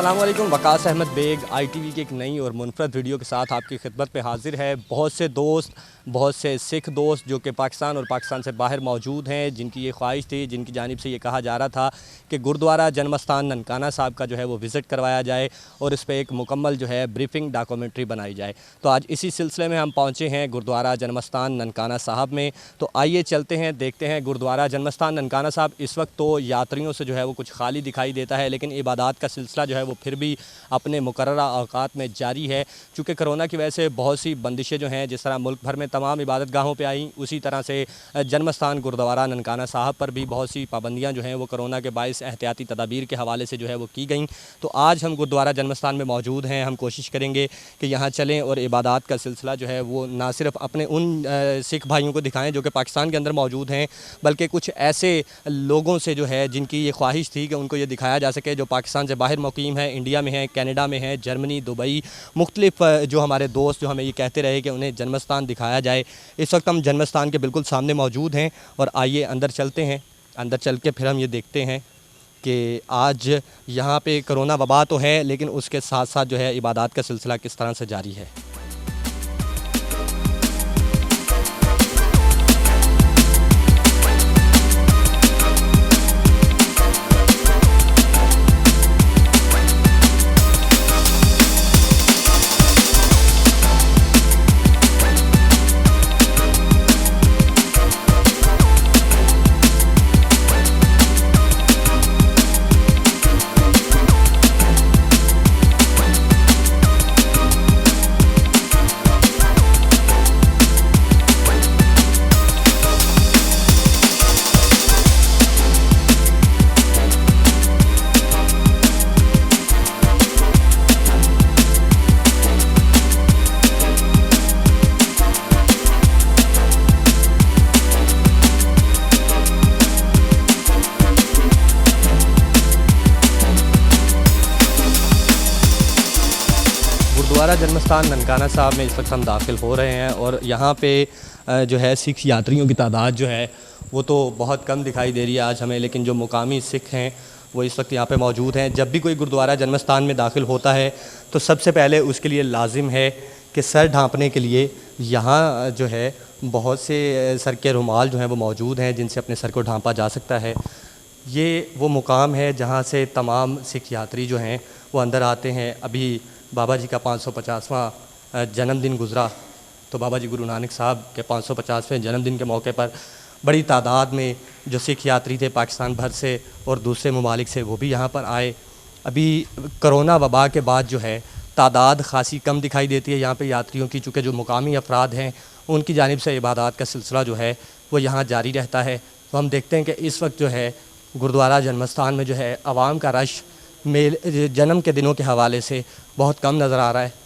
अस्सलाम वालेकुम। Waqas Ahmad bag ITV की एक नई और मुनफरद वीडियो के साथ आपकी खिदमत में हाजिर है। बहुत से दोस्त, बहुत से सिख दोस्त जो कि पाकिस्तान और पाकिस्तान से बाहर मौजूद हैं, जिनकी ये ख्वाहिश थी, जिनकी जानिब से ये कहा जा रहा था कि गुरुद्वारा जन्मस्थान ननकाना साहब का जो है वो विज़िट करवाया जाए और इस पर एक मुकम्मल जो है ब्रीफिंग डॉक्यूमेंट्री बनाई जाए। तो आज इसी सिलसिले में हम पहुँचे हैं गुरुद्वारा जन्मस्थान ननकाना साहब में। तो आइए चलते हैं, देखते हैं गुरुद्वारा जन्मस्थान ननकाना साहब। इस वक्त तो यात्रियों से जो है वो कुछ खाली दिखाई देता है, लेकिन इबादत का सिलसिला जो है वो फिर भी अपने मुकर्ररा औकात में जारी है। चूँकि कोरोना की वजह से बहुत सी बंदिशें जो हैं, जिस तरह मुल्क भर में तमाम इबादत गाहों पर आई, उसी तरह से जन्मस्थान गुरुद्वारा ननकाना साहब पर भी बहुत सी पाबंदियाँ जो हैं वो कोरोना के बायस एहतियाती तदाबीर के हवाले से जो है वो की गई। तो आज हम गुरुद्वारा जन्मस्थान में मौजूद हैं। हम कोशिश करेंगे कि यहाँ चलें और इबादत का सिलसिला जो है वो ना सिर्फ अपने उन सिख भाइयों को दिखाएं जो कि पाकिस्तान के अंदर मौजूद हैं, बल्कि कुछ ऐसे लोगों से जो है जिनकी ये ख्वाहिश थी कि उनको ये दिखाया जा सके, जो पाकिस्तान से बाहर मुकीम है, इंडिया में है, कनाडा में है, जर्मनी, दुबई, मुख्तलिफ जो हमारे दोस्त जो हमें ये कहते रहे कि उन्हें जन्मस्थान दिखाया जाए। इस वक्त हम जन्मस्थान के बिल्कुल सामने मौजूद हैं और आइए अंदर चलते हैं। अंदर चल के फिर हम ये देखते हैं कि आज यहाँ पे कोरोना वबा तो है, लेकिन उसके साथ साथ जो है इबादत का सिलसिला किस तरह से जारी है। गुरुद्वारा जन्मस्थान ननकाना साहब में इस वक्त हम दाखिल हो रहे हैं और यहाँ पे जो है सिख यात्रियों की तादाद जो है वो तो बहुत कम दिखाई दे रही है आज हमें, लेकिन जो मुकामी सिख हैं वो इस वक्त यहाँ पे मौजूद हैं। जब भी कोई गुरुद्वारा जन्मस्थान में दाखिल होता है तो सबसे पहले उसके लिए लाजिम है कि सर ढाँपने के लिए यहाँ जो है बहुत से सर के रुमाल जो हैं वो मौजूद हैं, जिनसे अपने सर को ढाँपा जा सकता है। ये वो मुकाम है जहाँ से तमाम सिख यात्री जो हैं वो अंदर आते हैं। अभी बाबा जी का 550वां जन्मदिन गुज़रा, तो बाबा जी गुरु नानक साहब के 550वें जन्मदिन के मौके पर बड़ी तादाद में जो सिख यात्री थे पाकिस्तान भर से और दूसरे ममालिक से, वो भी यहाँ पर आए। अभी कोरोना वबा के बाद जो है तादाद ख़ासी कम दिखाई देती है यहाँ पे यात्रियों की, चूँकि जो मुकामी अफराद हैं उनकी जानिब से इबादत का सिलसिला जो है वो यहाँ जारी रहता है। तो हम देखते हैं कि इस वक्त जो है गुरुद्वारा जन्मस्थान में जो है आवाम का रश मेले जन्म के दिनों के हवाले से बहुत कम नज़र आ रहा है।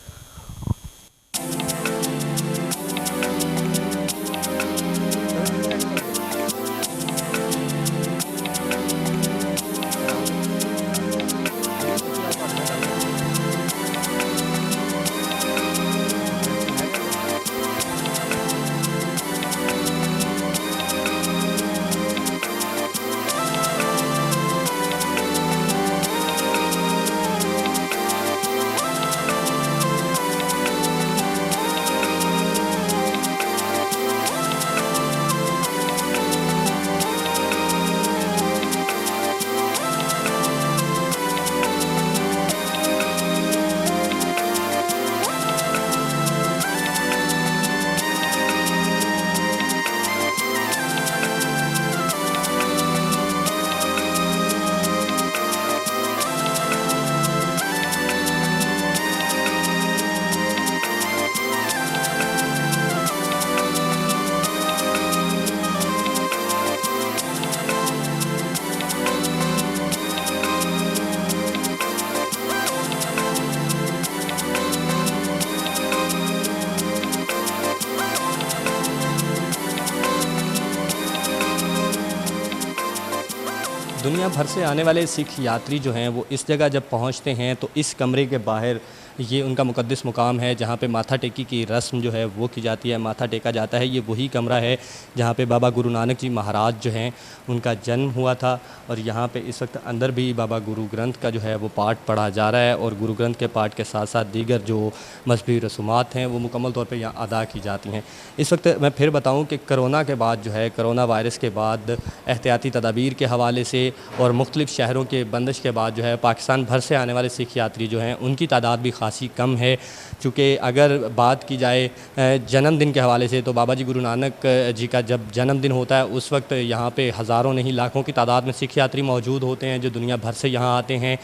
दुनिया भर से आने वाले सिख यात्री जो हैं वो इस जगह जब पहुंचते हैं तो इस कमरे के बाहर ये उनका मुक़द्दस मुकाम है जहाँ पे माथा टेकी की रस्म जो है वो की जाती है, माथा टेका जाता है। ये वही कमरा है जहाँ पे बाबा गुरु नानक जी महाराज जो हैं उनका जन्म हुआ था और यहाँ पे इस वक्त अंदर भी बाबा गुरु ग्रंथ का जो है वो पाठ पढ़ा जा रहा है और गुरु ग्रंथ के पाठ के साथ साथ दीगर जो मजहबी रसूमात हैं वो मुकम्मल तौर पे यहाँ अदा की जाती हैं। इस वक्त मैं फिर बताऊँ कि कोरोना के बाद जो है, कोरोना वायरस के बाद एहतियाती तदाबीर के हवाले से और मुख्तलिफ़ शहरों के बंदिश के बाद जो है पाकिस्तान भर से आने वाले सिख यात्री जो हैं उनकी तादाद भी खासी कम है। चूँकि अगर बात की जाए जन्मदिन के हवाले से तो बाबा जी गुरु नानक जी का जब जन्मदिन होता है उस वक्त यहाँ पे हज़ारों नहीं लाखों की तादाद में सिख यात्री मौजूद होते हैं जो दुनिया भर से यहाँ आते हैं।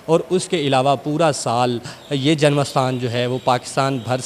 और उसके अलावा पूरा साल ये जन्म स्थान जो है वो पाकिस्तान भर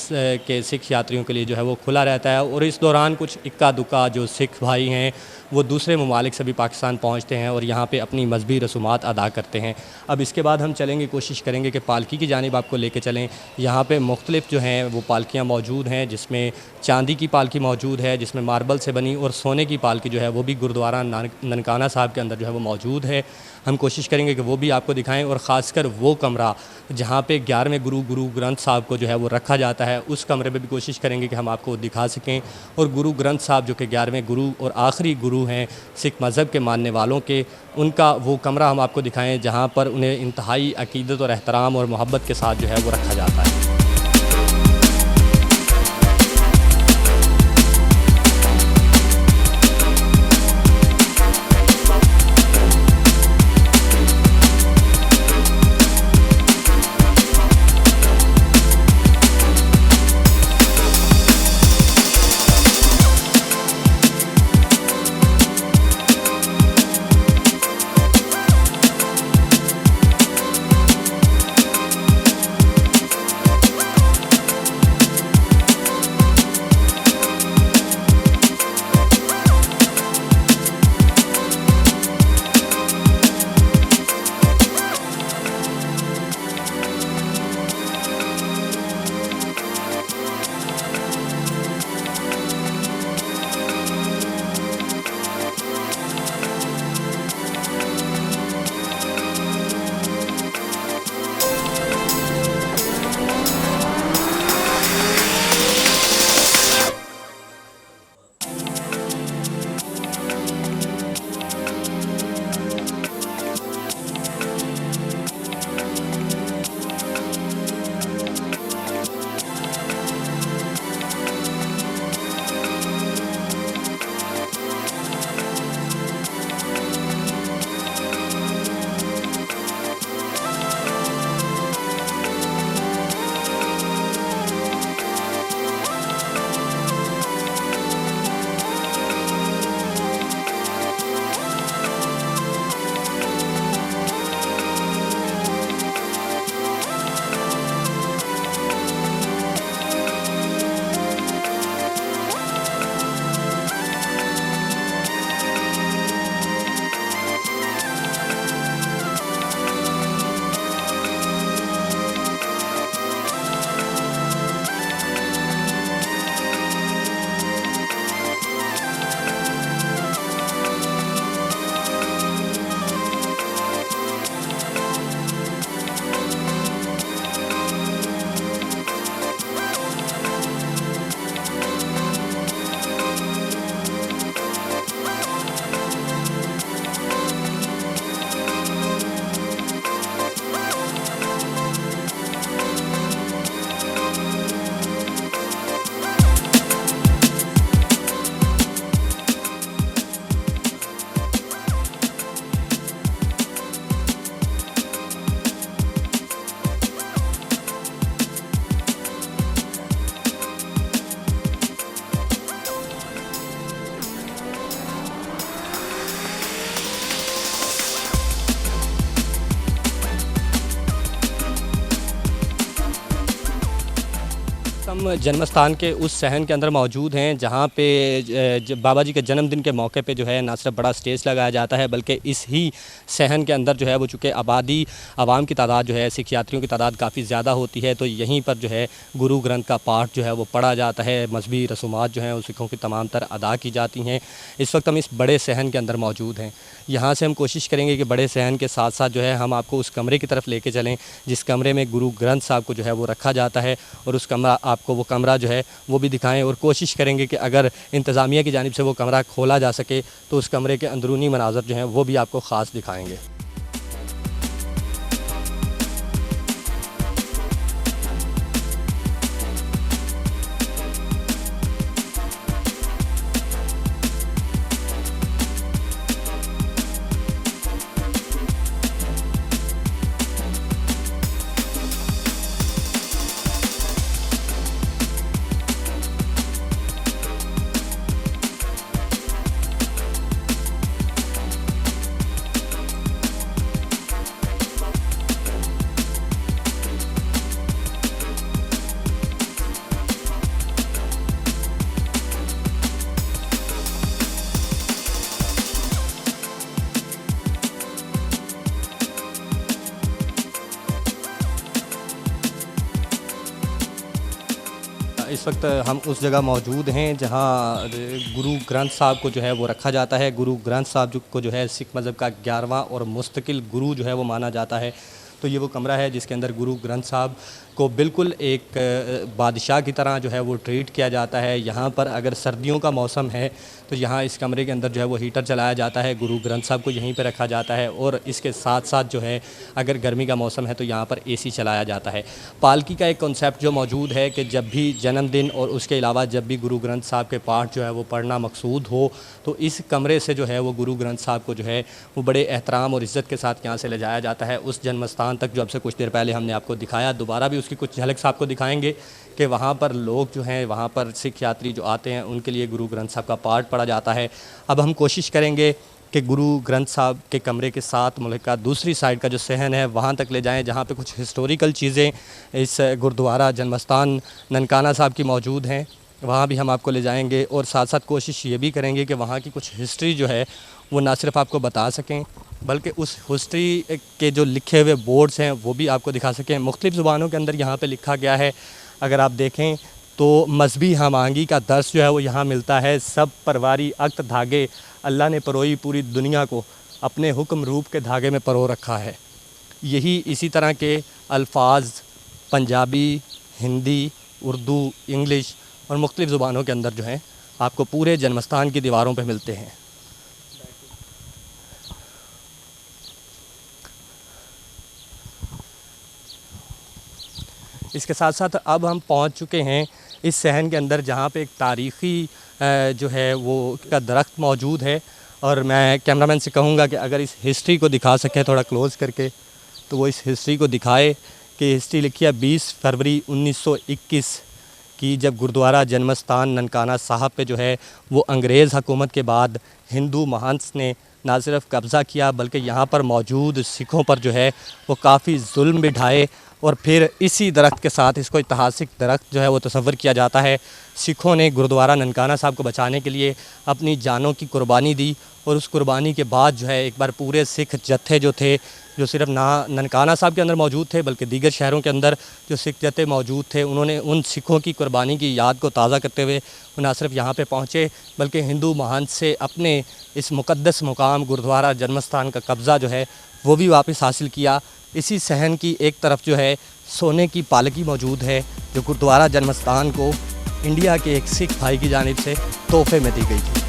के सिख यात्रियों के लिए जो है वो खुला रहता है और इस दौरान कुछ इक्का दुक्का जो सिख भाई हैं वो दूसरे ममालिक से भी पाकिस्तान पहुँचते हैं और यहाँ पे अपनी मजहबी रसूमात अदा करते हैं। अब इसके बाद हम चलेंगे, कोशिश करेंगे कि पालकी की जानिब आपको लेके चलें। यहाँ पे मुख्तलिफ़ जो हैं वो पालकियाँ मौजूद हैं, जिसमें चांदी की पालकी मौजूद है, जिसमें मार्बल से बनी, और सोने की पालकी जो है वो भी गुरुद्वारा ननकाना साहब के अंदर जो है वो मौजूद है। हम कोशिश करेंगे कि वो भी आपको दिखाएं और ख़ासकर वो कमरा जहाँ पे 11वें गुरु ग्रंथ साहब को जो है वो रखा जाता है उस कमरे में भी कोशिश करेंगे कि हम आपको दिखा सकें। और गुरु ग्रंथ साहब जो कि 11वें गुरु और आखिरी गुरु हैं सिख मज़हब के मानने वालों के, उनका वो कमरा हम आपको दिखाएं जहाँ पर उन्हें इंतहाई अक़ीदत और एहतराम और मोहब्बत के साथ जो है वो रखा जाता है। हम जन्म स्थान के उस सहन के अंदर मौजूद हैं जहाँ पे बाबा जी के जन्मदिन के मौके पे जो है ना सिर्फ बड़ा स्टेज लगाया जाता है, बल्कि इस ही सहन के अंदर जो है वो चूँकि आबादी आवाम की तादाद जो है, सिख यात्रियों की तादाद काफ़ी ज़्यादा होती है, तो यहीं पर जो है गुरु ग्रंथ का पाठ जो है वो पढ़ा जाता है। मजहबी रसूमात जो हैं वो सिखों की तमाम तर अदा की जाती हैं। इस वक्त हम इस बड़े सहन के अंदर मौजूद हैं। यहाँ से हम कोशिश करेंगे कि बड़े सहन के साथ साथ जो है हम आपको उस कमरे की तरफ लेके चलें जिस कमरे में गुरु ग्रंथ साहब को जो है वो रखा जाता है, और उस कमरा आपको वो कमरा जो है वो भी दिखाएं, और कोशिश करेंगे कि अगर इंतज़ामिया की जानिब से वो कमरा खोला जा सके तो उस कमरे के अंदरूनी मनाज़र जो हैं वो भी आपको ख़ास दिखाएँगे। इस वक्त हम उस जगह मौजूद हैं जहां गुरु ग्रंथ साहब को जो है वो रखा जाता है। गुरु ग्रंथ साहब को जो है सिख मज़हब का 11वां और मुस्तकिल गुरु जो है वो माना जाता है। तो ये वो कमरा है जिसके अंदर गुरु ग्रंथ साहब को बिल्कुल एक बादशाह की तरह जो है वो ट्रीट किया जाता है। यहाँ पर अगर सर्दियों का मौसम है तो यहाँ इस कमरे के अंदर जो है वो हीटर चलाया जाता है, गुरु ग्रंथ साहब को यहीं पे रखा जाता है, और इसके साथ साथ जो है अगर गर्मी का मौसम है तो यहाँ पर एसी चलाया जाता है। पालकी का एक कॉन्सेप्ट जो मौजूद है कि जब भी जन्मदिन और उसके अलावा जब भी गुरु ग्रंथ साहब के पाठ जो है वो पढ़ना मकसूद हो तो इस कमरे से जो है वो गुरु ग्रंथ साहब को जो है वो बड़े एहतराम और इज़्ज़त के साथ यहाँ से ले जाया जाता है उस जन्म स्थान तक जो अब से कुछ देर पहले हमने आपको दिखाया। दोबारा भी उसकी कुछ झलक साहब को दिखाएंगे कि वहाँ पर लोग जो हैं, वहाँ पर सिख यात्री जो आते हैं उनके लिए गुरु ग्रंथ साहब का पाठ पढ़ा जाता है। अब हम कोशिश करेंगे कि गुरु ग्रंथ साहब के कमरे के साथ मुल्क का दूसरी साइड का जो सहन है वहाँ तक ले जाएं जहाँ पे कुछ हिस्टोरिकल चीज़ें इस गुरुद्वारा जन्मस्थान ननकाना साहब की मौजूद हैं, वहाँ भी हम आपको ले जाएंगे, और साथ साथ कोशिश ये भी करेंगे कि वहाँ की कुछ हिस्ट्री जो है वो ना सिर्फ आपको बता सकें बल्कि उस हिस्ट्री के जो लिखे हुए बोर्ड्स हैं वो भी आपको दिखा सकें। मुख्तलिफ़ ज़ुबानों के अंदर यहाँ पे लिखा गया है। अगर आप देखें तो मजहबी हमांगी का दर्स जो है वो यहाँ मिलता है। सब परवारी अक्त धागे अल्लाह ने परोई पूरी दुनिया को, अपने हुक्म रूप के धागे में परो रखा है। यही इसी तरह के अल्फाज पंजाबी, हिंदी, उर्दू, इंग्लिश और मुख्तलिफ़ ज़ुबानों के अंदर जो हैं आपको पूरे जन्मस्थान की दीवारों पे मिलते हैं। इसके साथ साथ अब हम पहुंच चुके हैं इस सहन के अंदर जहां पे एक तारीख़ी जो है वो का दरख्त मौजूद है, और मैं कैमरामैन से कहूँगा कि अगर इस हिस्ट्री को दिखा सके थोड़ा क्लोज़ करके तो वो इस हिस्ट्री को दिखाए कि हिस्ट्री लिखी है 20 फरवरी 1921 की, जब गुरुद्वारा जन्मस्थान ननकाना साहब पे जो है वो अंग्रेज़ हुकूमत के बाद हिंदू महंत ने ना सिर्फ कब्ज़ा किया बल्कि यहाँ पर मौजूद सिखों पर जो है वो काफ़ी जुल्म भी ढाए, और फिर इसी दरख्त के साथ इसको ऐतिहासिक दरख्त जो है वो तस्वर किया जाता है। सिखों ने गुरुद्वारा ननकाना साहब को बचाने के लिए अपनी जानों की कुर्बानी दी, और उस कुर्बानी के बाद जो है एक बार पूरे सिख जत्थे जो थे, जो सिर्फ ना ननकाना साहब के अंदर मौजूद थे बल्कि दीगर शहरों के अंदर जो सिख जत्थे मौजूद थे, उन्होंने उन सिखों की कुर्बानी की याद को ताज़ा करते हुए ना सिर्फ यहाँ पे पहुँचे बल्कि हिंदू महंत से अपने इस मुक़द्दस मुकाम गुरुद्वारा जन्मस्थान का कब्ज़ा जो है वो भी वापस हासिल किया। इसी सहन की एक तरफ जो है सोने की पालकी मौजूद है जो गुरुद्वारा जन्मस्थान को इंडिया के एक सिख भाई की जानिब से तोहफे में दी गई थी।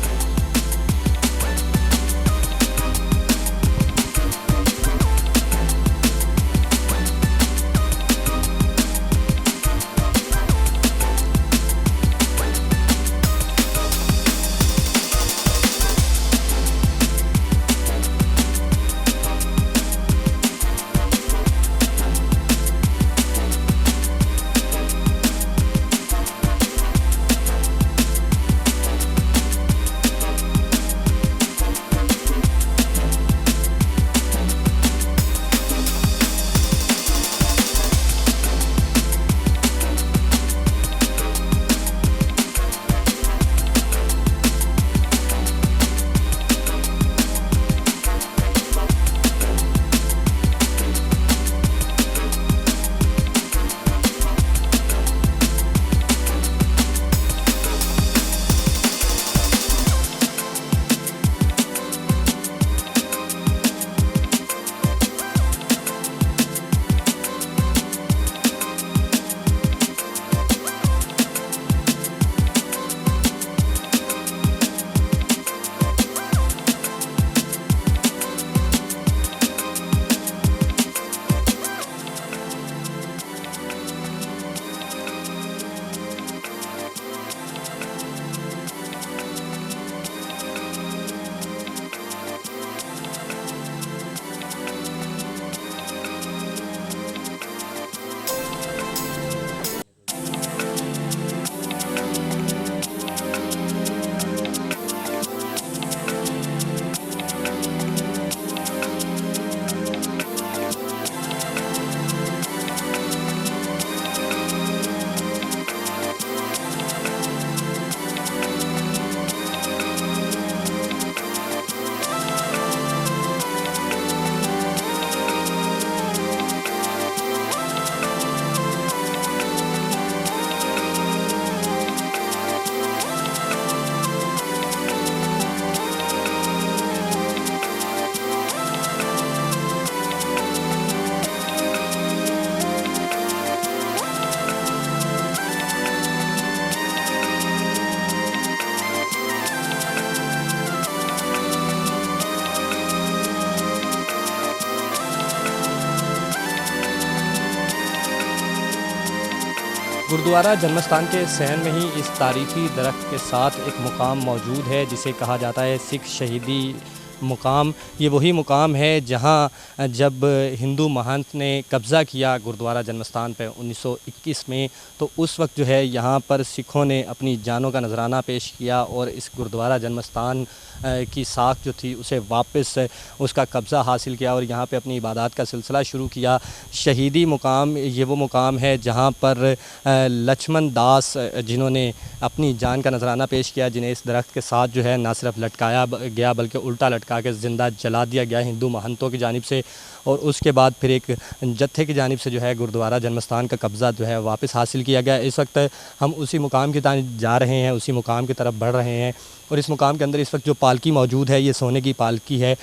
गुरुद्वारा जन्मस्थान के सहन में ही इस तारीखी दरख्त के साथ एक मुकाम मौजूद है जिसे कहा जाता है सिख शहीदी मुकाम। ये वही मुकाम है जहां जब हिंदू महंत ने कब्ज़ा किया गुरुद्वारा जन्मस्थान पर 1921 में, तो उस वक्त जो है यहाँ पर सिखों ने अपनी जानों का नजराना पेश किया और इस गुरुद्वारा जन्मस्थान की साख जो थी उसे वापस उसका कब्ज़ा हासिल किया और यहाँ पे अपनी इबादत का सिलसिला शुरू किया। शहीदी मुकाम ये वो मुकाम है जहाँ पर लक्ष्मण दास जिन्होंने अपनी जान का नजराना पेश किया, जिन्हें इस दरख्त के साथ जो है ना सिर्फ लटकाया गया बल्कि उल्टा लटका के ज़िंदा जला दिया गया हिंदू महंतों की जानिब से, और उसके बाद फिर एक जत्थे की जानिब से जो है गुरुद्वारा जन्मस्थान का कब्ज़ा जो है वापस हासिल किया गया। इस वक्त हम उसी मुकाम की तरफ जा रहे हैं, उसी मुकाम की तरफ बढ़ रहे हैं और इस मुकाम के अंदर इस वक्त जो पालकी मौजूद है ये सोने की पालकी है,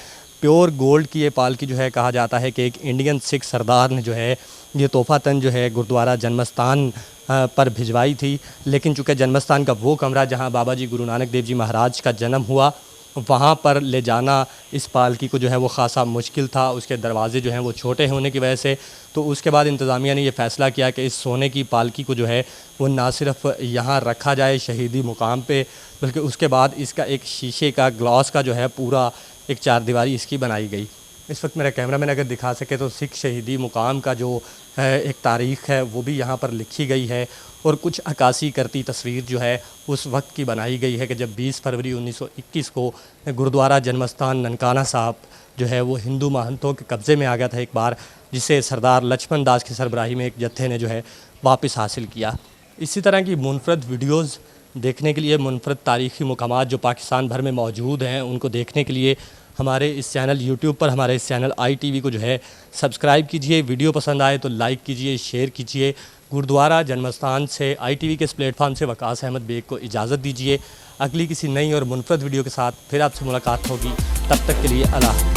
प्योर गोल्ड की ये पालकी जो है। कहा जाता है कि एक इंडियन सिख सरदार ने जो है ये तोहफ़ातन जो है गुरुद्वारा जन्मस्थान पर भिजवाई थी, लेकिन चूँकि जन्मस्थान का वो कमरा जहाँ बाबा जी गुरु नानक देव जी महाराज का जन्म हुआ वहाँ पर ले जाना इस पालकी को जो है वो ख़ासा मुश्किल था, उसके दरवाज़े जो हैं वो छोटे होने की वजह से। तो उसके बाद इंतज़ामिया ने ये फ़ैसला किया कि इस सोने की पालकी को जो है वो ना सिर्फ यहाँ रखा जाए शहीदी मुकाम पे, बल्कि उसके बाद इसका एक शीशे का ग्लास का जो है पूरा एक चारदीवारी इसकी बनाई गई। इस वक्त मेरा कैमरामैन अगर दिखा सके तो सिख शहीदी मुकाम का जो है एक तारीख़ है वो भी यहाँ पर लिखी गई है और कुछ अक्कासी करती तस्वीर जो है उस वक्त की बनाई गई है कि जब 20 फरवरी 1921 को गुरुद्वारा जन्मस्थान ननकाना साहब जो है वो हिंदू महंतों के कब्ज़े में आ गया था एक बार, जिसे सरदार लक्ष्मण दास की सरबराही में एक जत्थे ने जो है वापस हासिल किया। इसी तरह की मुनफरद वीडियोज़ देखने के लिए, मुनफरद तारीख़ी मुकामात जो पाकिस्तान भर में मौजूद हैं उनको देखने के लिए हमारे इस चैनल यूट्यूब पर हमारे इस चैनल ITV को जो है सब्सक्राइब कीजिए। वीडियो पसंद आए तो लाइक कीजिए, शेयर कीजिए। गुरुद्वारा जन्मस्थान से ITV के इस प्लेटफॉर्म से वकास अहमद बेग को इजाज़त दीजिए। अगली किसी नई और मुनफरद वीडियो के साथ फिर आपसे मुलाकात होगी, तब तक के लिए अल्लाह।